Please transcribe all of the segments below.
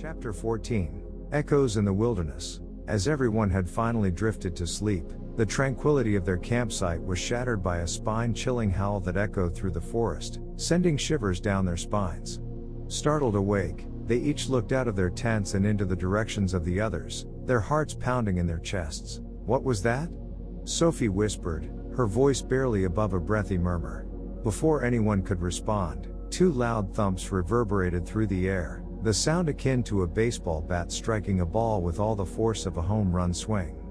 Chapter 14. Echoes in the Wilderness. As everyone had finally drifted to sleep, the tranquility of their campsite was shattered by a spine-chilling howl that echoed through the forest, sending shivers down their spines. Startled awake, they each looked out of their tents and into the directions of the others, their hearts pounding in their chests. What was that? Sophie whispered, her voice barely above a breathy murmur. Before anyone could respond, two loud thumps reverberated through the air, the sound akin to a baseball bat striking a ball with all the force of a home run swing.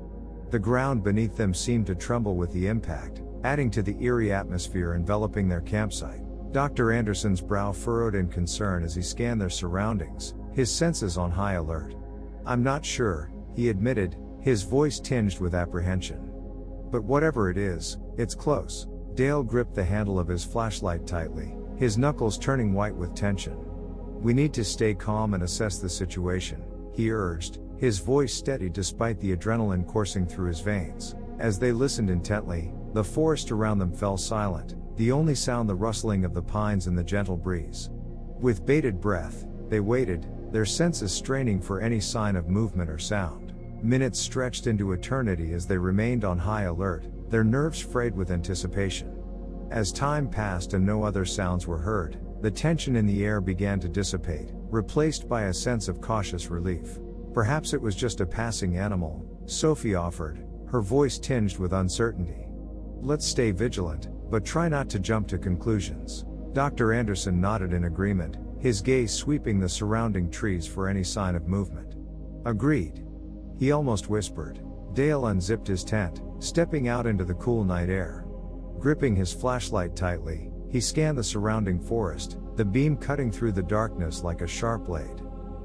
The ground beneath them seemed to tremble with the impact, adding to the eerie atmosphere enveloping their campsite. Dr. Anderson's brow furrowed in concern as he scanned their surroundings, his senses on high alert. "I'm not sure," he admitted, his voice tinged with apprehension. "But whatever it is, it's close." Dale gripped the handle of his flashlight tightly, his knuckles turning white with tension. "We need to stay calm and assess the situation," he urged, his voice steady despite the adrenaline coursing through his veins. As they listened intently, the forest around them fell silent, the only sound the rustling of the pines and the gentle breeze. With bated breath, they waited, their senses straining for any sign of movement or sound. Minutes stretched into eternity as they remained on high alert, their nerves frayed with anticipation. As time passed and no other sounds were heard, the tension in the air began to dissipate, replaced by a sense of cautious relief. "Perhaps it was just a passing animal," Sophie offered, her voice tinged with uncertainty. "Let's stay vigilant, but try not to jump to conclusions." Dr. Anderson nodded in agreement, his gaze sweeping the surrounding trees for any sign of movement. "Agreed," he almost whispered. Dale unzipped his tent, stepping out into the cool night air. Gripping his flashlight tightly, he scanned the surrounding forest, the beam cutting through the darkness like a sharp blade.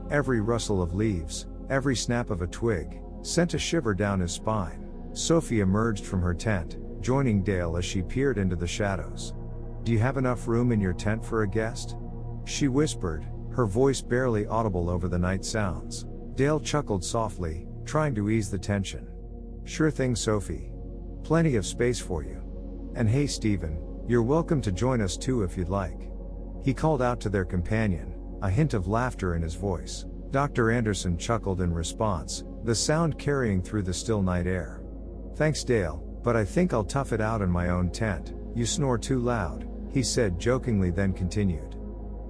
Every rustle of leaves, every snap of a twig, sent a shiver down his spine. Sophie emerged from her tent, joining Dale as she peered into the shadows. "Do you have enough room in your tent for a guest?" she whispered, her voice barely audible over the night sounds. Dale chuckled softly, trying to ease the tension. "Sure thing, Sophie. Plenty of space for you. And hey Stephen, you're welcome to join us too if you'd like." He called out to their companion, a hint of laughter in his voice. Dr. Anderson chuckled in response, the sound carrying through the still night air. "Thanks Dale, but I think I'll tough it out in my own tent. You snore too loud," he said jokingly, then continued.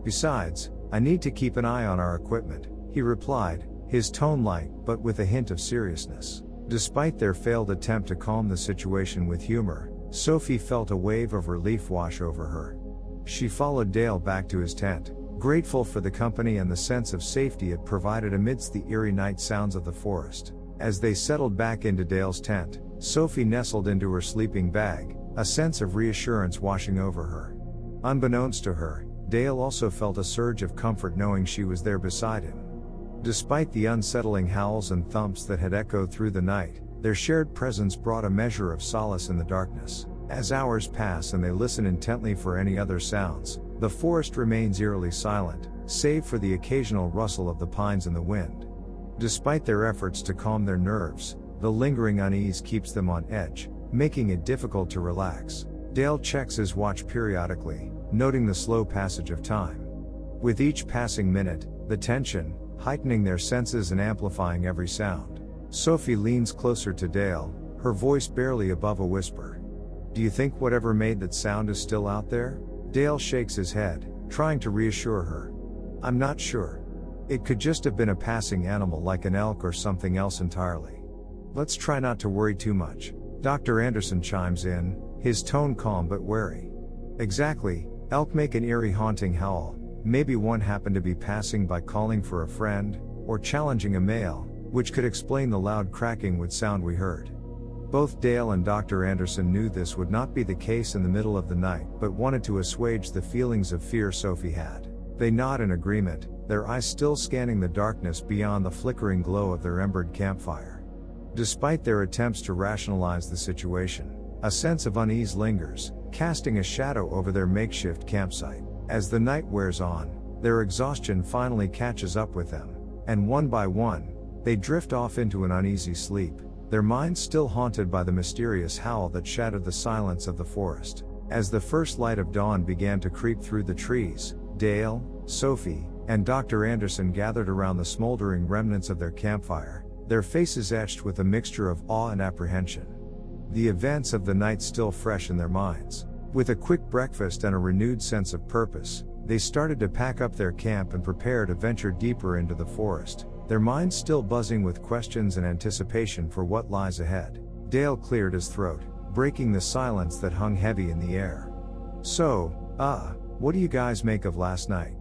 "Besides, I need to keep an eye on our equipment," he replied, his tone light but with a hint of seriousness. Despite their failed attempt to calm the situation with humor, Sophie felt a wave of relief wash over her. She followed Dale back to his tent, grateful for the company and the sense of safety it provided amidst the eerie night sounds of the forest. As they settled back into Dale's tent, Sophie nestled into her sleeping bag, a sense of reassurance washing over her. Unbeknownst to her, Dale also felt a surge of comfort knowing she was there beside him. Despite the unsettling howls and thumps that had echoed through the night, their shared presence brought a measure of solace in the darkness. As hours pass and they listen intently for any other sounds, the forest remains eerily silent, save for the occasional rustle of the pines in the wind. Despite their efforts to calm their nerves, the lingering unease keeps them on edge, making it difficult to relax. Dale checks his watch periodically, noting the slow passage of time. With each passing minute, the tension, heightening their senses and amplifying every sound. Sophie leans closer to Dale, her voice barely above a whisper. "Do you think whatever made that sound is still out there?" Dale shakes his head, trying to reassure her. "I'm not sure. It could just have been a passing animal like an elk or something else entirely. Let's try not to worry too much." Dr. Anderson chimes in, his tone calm but wary. "Exactly, elk make an eerie haunting howl. Maybe one happened to be passing by calling for a friend, or challenging a male, which could explain the loud cracking wood sound we heard." Both Dale and Dr. Anderson knew this would not be the case in the middle of the night, but wanted to assuage the feelings of fear Sophie had. They nod in agreement, their eyes still scanning the darkness beyond the flickering glow of their embered campfire. Despite their attempts to rationalize the situation, a sense of unease lingers, casting a shadow over their makeshift campsite. As the night wears on, their exhaustion finally catches up with them, and one by one, they drift off into an uneasy sleep, their minds still haunted by the mysterious howl that shattered the silence of the forest. As the first light of dawn began to creep through the trees, Dale, Sophie, and Dr. Anderson gathered around the smoldering remnants of their campfire, their faces etched with a mixture of awe and apprehension. The events of the night still fresh in their minds. With a quick breakfast and a renewed sense of purpose, they started to pack up their camp and prepare to venture deeper into the forest, their minds still buzzing with questions and anticipation for what lies ahead. Dale cleared his throat, breaking the silence that hung heavy in the air. "So, what do you guys make of last night?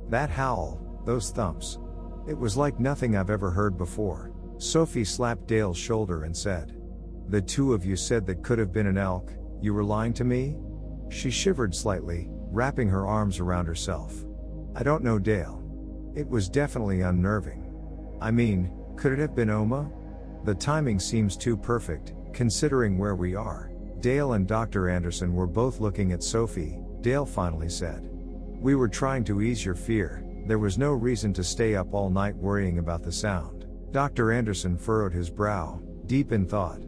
That howl, those thumps. It was like nothing I've ever heard before." Sophie slapped Dale's shoulder and said, "The two of you said that could have been an elk, you were lying to me?" She shivered slightly, wrapping her arms around herself. "I don't know, Dale. It was definitely unnerving. I mean, could it have been Oma? The timing seems too perfect, considering where we are." Dale and Dr. Anderson were both looking at Sophie. Dale finally said, "We were trying to ease your fear, there was no reason to stay up all night worrying about the sound." Dr. Anderson furrowed his brow, deep in thought.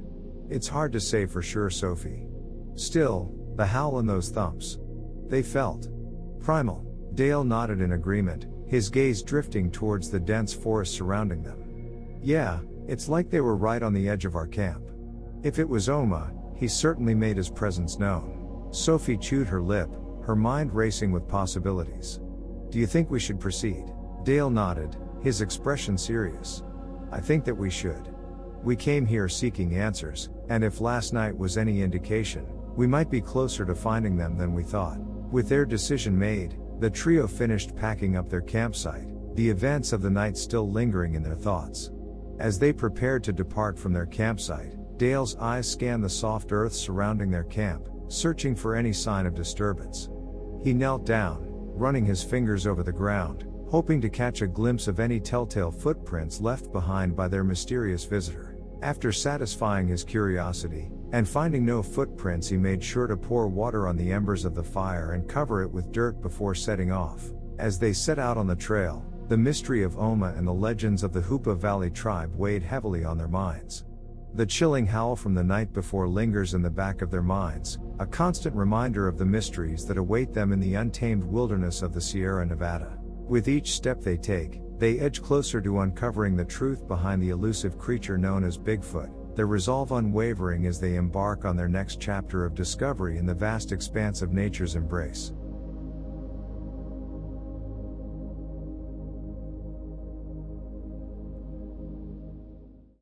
"It's hard to say for sure, Sophie. Still, the howl and those thumps. They felt primal." Dale nodded in agreement, his gaze drifting towards the dense forest surrounding them. "Yeah, it's like they were right on the edge of our camp. If it was Oma, he certainly made his presence known." Sophie chewed her lip, her mind racing with possibilities. "Do you think we should proceed?" Dale nodded, his expression serious. "I think that we should. We came here seeking answers, and if last night was any indication, we might be closer to finding them than we thought." With their decision made, the trio finished packing up their campsite, the events of the night still lingering in their thoughts. As they prepared to depart from their campsite, Dale's eyes scanned the soft earth surrounding their camp, searching for any sign of disturbance. He knelt down, running his fingers over the ground, hoping to catch a glimpse of any telltale footprints left behind by their mysterious visitor. After satisfying his curiosity, and finding no footprints, he made sure to pour water on the embers of the fire and cover it with dirt before setting off. As they set out on the trail, the mystery of Oma and the legends of the Hoopa Valley tribe weighed heavily on their minds. The chilling howl from the night before lingers in the back of their minds, a constant reminder of the mysteries that await them in the untamed wilderness of the Sierra Nevada. With each step they take, they edge closer to uncovering the truth behind the elusive creature known as Bigfoot, their resolve unwavering as they embark on their next chapter of discovery in the vast expanse of nature's embrace.